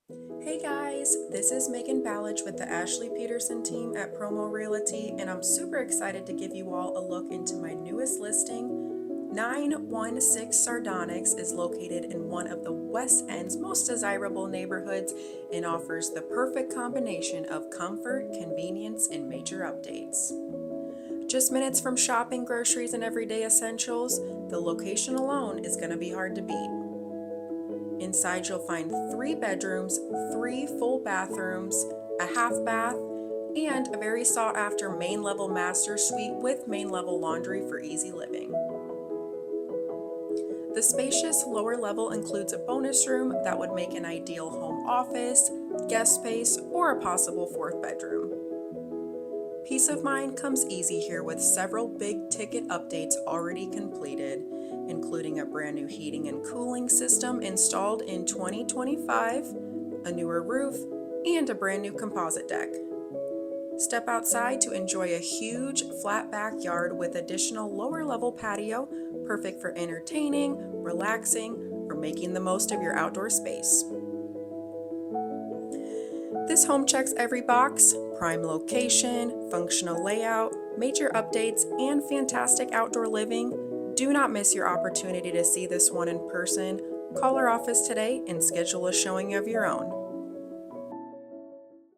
Hey guys, this is Megan Ballage with the Ashley Pederson team at Promo Realty, and I'm super excited to give you all a look into my newest listing. 916 Sardonyx is located in one of the West End's most desirable neighborhoods and offers the perfect combination of comfort, convenience, and major updates. Just minutes from shopping, groceries, and everyday essentials, the location alone is going to be hard to beat. Inside, you'll find 3 bedrooms, 3 full bathrooms, a half bath, and a very sought after main level master suite with main level laundry for easy living. The spacious lower level includes a bonus room that would make an ideal home office, guest space, or a possible 4th bedroom. Peace of mind comes easy here with several big ticket updates already completed, including a brand new heating and cooling system installed in 2025, a newer roof, and a brand new composite deck. Step outside to enjoy a huge flat backyard with additional lower level patio, perfect for entertaining, relaxing, or making the most of your outdoor space. This home checks every box: prime location, functional layout, major updates, and fantastic outdoor living. Do not miss your opportunity to see this one in person. Call our office today and schedule a showing of your own.